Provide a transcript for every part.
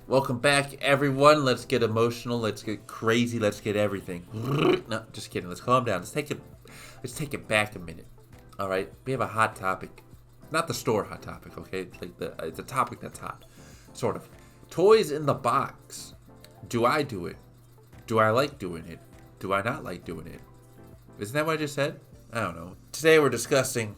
Welcome back, everyone. Let's get emotional. Let's get crazy. Let's get everything. No, just kidding. Let's calm down. Let's take it back a minute. All right. We have a hot topic, not the store hot topic. Okay, it's a topic that's hot, sort of. Toys in the box. Do I do it? Do I like doing it? Do I not like doing it? Isn't that what I just said? I don't know. Today we're discussing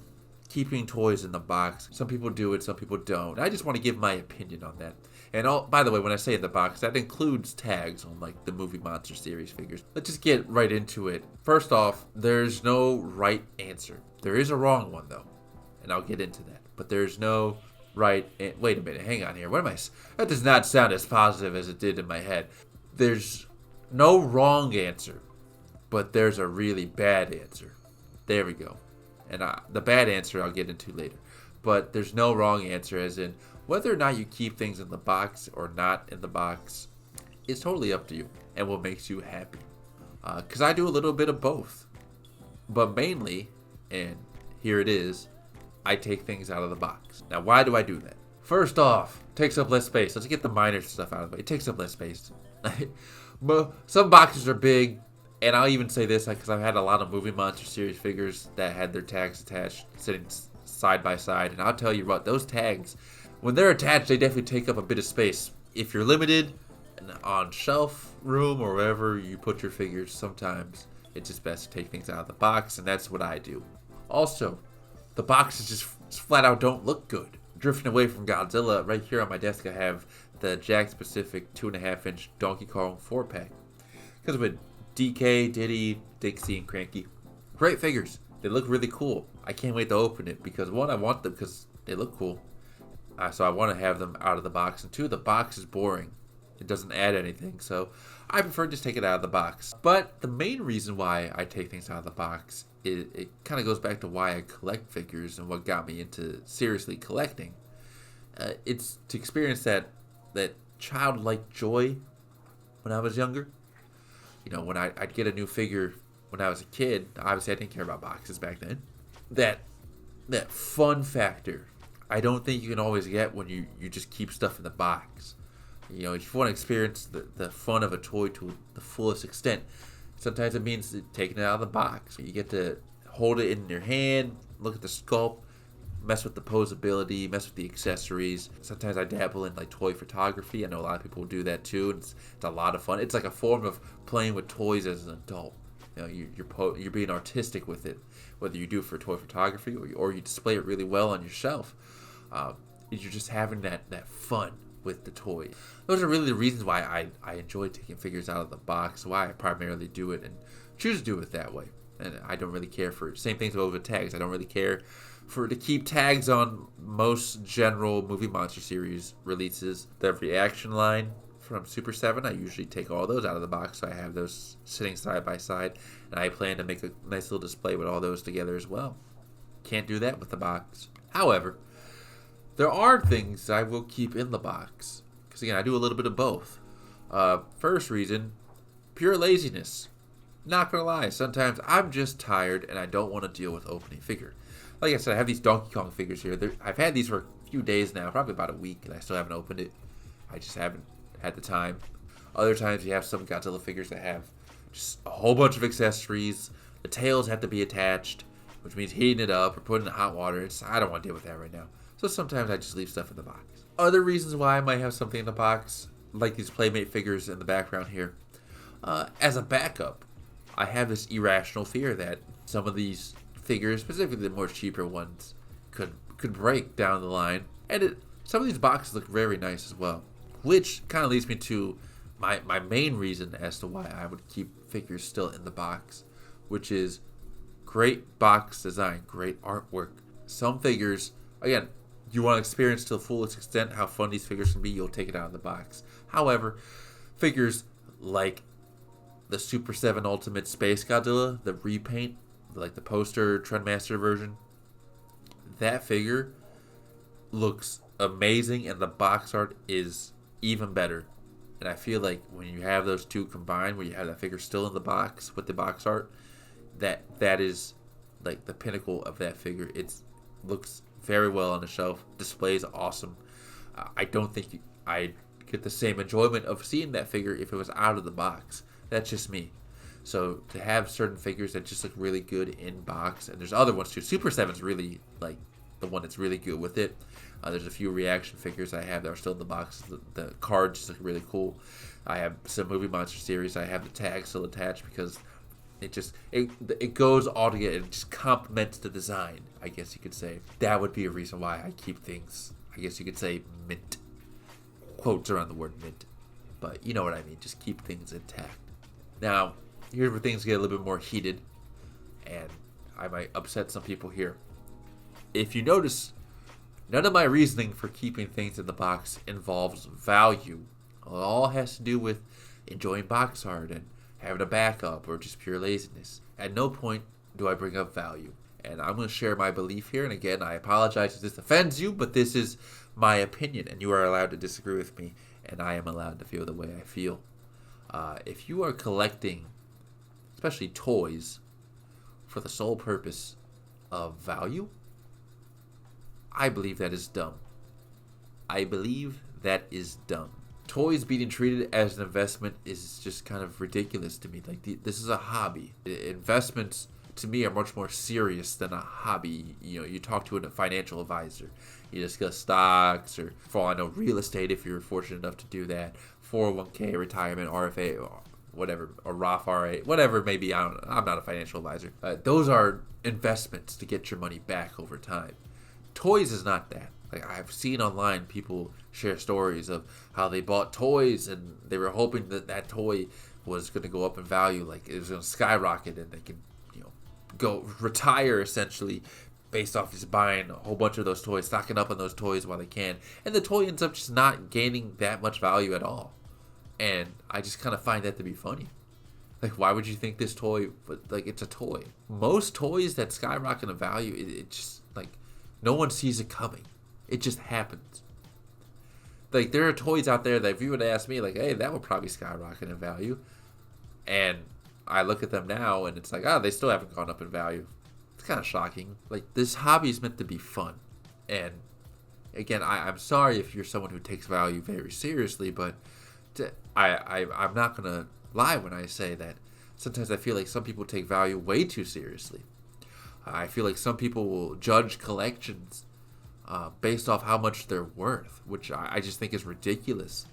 keeping toys in the box. Some people do it, some people don't. I just want to give my opinion on that. And by the way, when I say in the box, that includes tags on like the movie Monster Series figures. Let's just get right into it. First off, there's no right answer. There is a wrong one though, and I'll get into that. But there's no right. Wait a minute, hang on here. What am I? That does not sound as positive as it did in my head. There's no wrong answer, but there's a really bad answer. There we go. And the bad answer I'll get into later. But there's no wrong answer, as in whether or not you keep things in the box or not in the box is totally up to you and what makes you happy. Because I do a little bit of both. But mainly, and here it is, I take things out of the box. Now, why do I do that? First off, it takes up less space. Let's get the minor stuff out of the way. It takes up less space. Some boxes are big. And I'll even say this because I've had a lot of movie Monster Series figures that had their tags attached sitting side by side. And I'll tell you what, those tags, when they're attached, they definitely take up a bit of space. If you're limited on shelf room or wherever you put your figures, sometimes it's just best to take things out of the box. And that's what I do. Also, the boxes just flat out don't look good. Drifting away from Godzilla, right here on my desk I have the Jakks Pacific 2.5-inch Donkey Kong 4-pack. Because with DK, Diddy, Dixie, and Cranky. Great figures. They look really cool. I can't wait to open it because one, I want them because they look cool. So I want to have them out of the box. And two, the box is boring. It doesn't add anything. So I prefer to just take it out of the box. But the main reason why I take things out of the box, it kind of goes back to why I collect figures and what got me into seriously collecting. It's to experience that childlike joy when I was younger. You know, when I'd get a new figure when I was a kid, obviously I didn't care about boxes back then. That fun factor, I don't think you can always get when you just keep stuff in the box. You know, if you want to experience the fun of a toy to the fullest extent, sometimes it means taking it out of the box. You get to hold it in your hand, look at the sculpt, mess with the posability, mess with the accessories. Sometimes I dabble in like toy photography. I know a lot of people do that too. It's a lot of fun. It's like a form of playing with toys as an adult. You know, you're being artistic with it, whether you do it for toy photography or you display it really well on your shelf. You're just having that fun with the toy. Those are really the reasons why I enjoy taking figures out of the box. Why I primarily do it and choose to do it that way. And I don't really care for same things with tags. I don't really care to keep tags on most general movie Monster Series releases. The reaction line from Super 7, I usually take all those out of the box, so I have those sitting side by side, and I plan to make a nice little display with all those together as well. Can't do that with the box. However, there are things I will keep in the box, because again, I do a little bit of both. First reason, pure laziness. Not gonna lie, sometimes I'm just tired and I don't want to deal with opening figure. Like I said, I have these Donkey Kong figures here. I've had these for a few days now, probably about a week, and I still haven't opened it. I just haven't had the time. Other times you have some Godzilla figures that have just a whole bunch of accessories. The tails have to be attached, which means heating it up or putting it in hot water. I don't want to deal with that right now. So sometimes I just leave stuff in the box. Other reasons why I might have something in the box, like these Playmate figures in the background here. As a backup, I have this irrational fear that some of these figures, specifically the more cheaper ones, could break down the line. And some of these boxes look very nice as well. Which kind of leads me to my main reason as to why I would keep figures still in the box. Which is great box design, great artwork. Some figures, again, you want to experience to the fullest extent how fun these figures can be, you'll take it out of the box. However, figures like the Super 7 Ultimate Space Godzilla, the repaint, like the poster Trendmaster version, that figure looks amazing and the box art is even better. And I feel like when you have those two combined, where you have that figure still in the box with the box art, that is like the pinnacle of that figure. It looks very well on the shelf, displays awesome. I don't think I get the same enjoyment of seeing that figure if it was out of the box. That's just me. So to have certain figures that just look really good in box, and there's other ones too. Super 7's really like the one that's really good with it. There's a few reaction figures I have that are still in the box. The cards just look really cool. I have some Movie Monster series. I have the tag still attached because it goes all together. It just complements the design, I guess you could say. That would be a reason why I keep things, I guess you could say, mint. Quotes around the word mint. But you know what I mean. Just keep things intact. Now, here's where things get a little bit more heated. And I might upset some people here. If you notice, none of my reasoning for keeping things in the box involves value. It all has to do with enjoying box art and having a backup or just pure laziness. At no point do I bring up value. And I'm going to share my belief here. And again, I apologize if this offends you, but this is my opinion. And you are allowed to disagree with me. And I am allowed to feel the way I feel. If you are collecting, especially toys, for the sole purpose of value, I believe that is dumb. I believe that is dumb. Toys being treated as an investment is just kind of ridiculous to me. Like, this is a hobby. Investments, to me, are much more serious than a hobby. You know, you talk to a financial advisor. You discuss stocks or, for all I know, real estate if you're fortunate enough to do that. 401k, retirement, RFA, or whatever, or Roth RA, whatever it may be. I'm not a financial advisor. Those are investments to get your money back over time. Toys is not that. Like, I've seen online people share stories of how they bought toys and they were hoping that that toy was going to go up in value, like it was going to skyrocket, and they can, you know, go retire essentially based off just buying a whole bunch of those toys, stocking up on those toys while they can, and the toy ends up just not gaining that much value at all. And I just kind of find that to be funny. Like, why would you think this toy, like, it's a toy? Most toys that skyrocket in value, it just, like, no one sees it coming. It just happens. Like, there are toys out there that if you would ask me, like, hey, that would probably skyrocket in value. And I look at them now, and it's like, they still haven't gone up in value. It's kind of shocking. Like, this hobby is meant to be fun. And, again, I'm sorry if you're someone who takes value very seriously, but I'm not going to lie when I say that sometimes I feel like some people take value way too seriously. I feel like some people will judge collections based off how much they're worth, which I just think is ridiculous.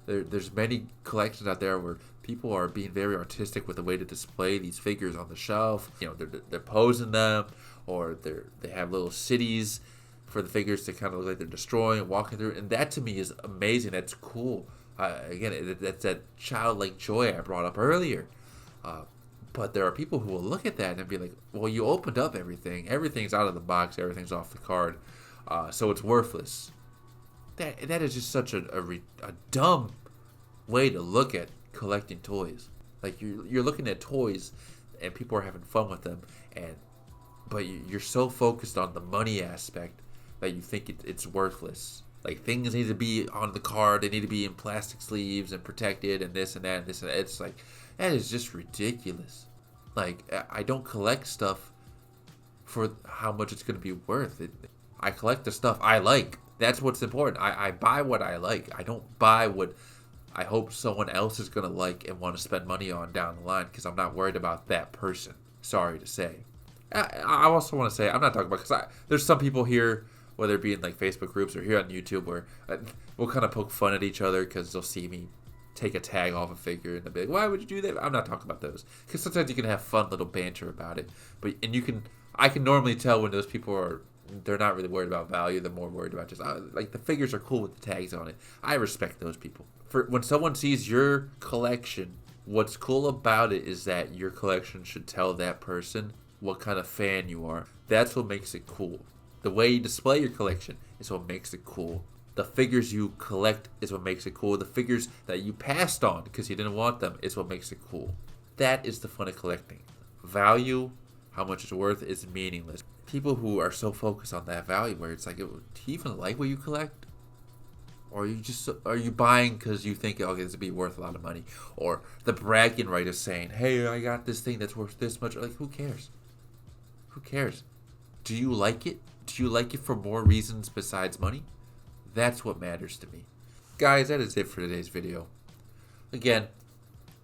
There's many collections out there where people are being very artistic with the way to display these figures on the shelf. You know, they're posing them, or they have little cities for the figures to kind of look like they're destroying and walking through. And that to me is amazing. That's cool. Again, that's that childlike joy I brought up earlier. But there are people who will look at that and be like, well, you opened up everything. Everything's out of the box. Everything's off the card. So it's worthless. That is just such a dumb way to look at collecting toys. Like, you're looking at toys and people are having fun with them, but you're so focused on the money aspect that you think it's worthless. Like, things need to be on the card. They need to be in plastic sleeves and protected and this and that and this and that. It's like, that is just ridiculous. Like, I don't collect stuff for how much it's going to be worth. I collect the stuff I like. That's what's important. I buy what I like. I don't buy what I hope someone else is going to like and want to spend money on down the line, because I'm not worried about that person. Sorry to say. I also want to say, I'm not talking about, because there's some people here, whether it be in like Facebook groups or here on YouTube, where we'll kind of poke fun at each other because they'll see me take a tag off a figure and they'll be like, why would you do that? I'm not talking about those, because sometimes you can have fun little banter about it, I can normally tell when those people they're not really worried about value. They're more worried about just like the figures are cool with the tags on it. I respect those people. For when someone sees your collection, what's cool about it is that your collection should tell that person what kind of fan you are. That's what makes it cool. The way you display your collection is what makes it cool. The figures you collect is what makes it cool. The figures that you passed on because you didn't want them is what makes it cool. That is the fun of collecting. Value, how much it's worth, is meaningless. People who are so focused on that value, where it's like, do you even like what you collect? Or are you buying because you think, okay, this would be worth a lot of money? Or the bragging right of saying, hey, I got this thing that's worth this much. Like, who cares? Who cares? Do you like it? Do you like it for more reasons besides money? That's what matters to me. guys, that is it for today's video. Again,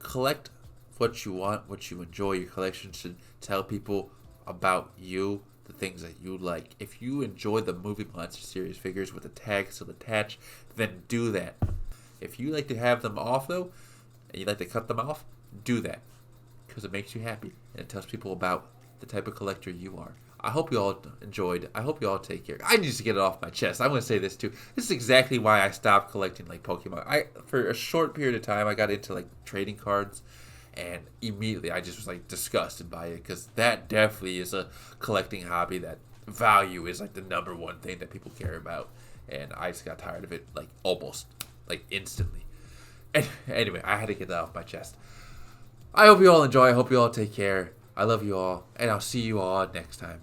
collect what you want, what you enjoy. Your collection should tell people about you, the things that you like. If you enjoy the movie Monster Series figures with the tags still attached, then do that. If you like to have them off though, and you like to cut them off, do that. Because it makes you happy, and it tells people about the type of collector you are. I hope you all enjoyed. I hope you all take care. I need to get it off my chest. I'm going to say this too. This is exactly why I stopped collecting like Pokemon. For a short period of time, I got into like trading cards, and immediately I just was like disgusted by it, because that definitely is a collecting hobby that value is like the #1 thing that people care about, and I just got tired of it like almost like instantly. And anyway, I had to get that off my chest. I hope you all enjoy. I hope you all take care. I love you all, and I'll see you all next time.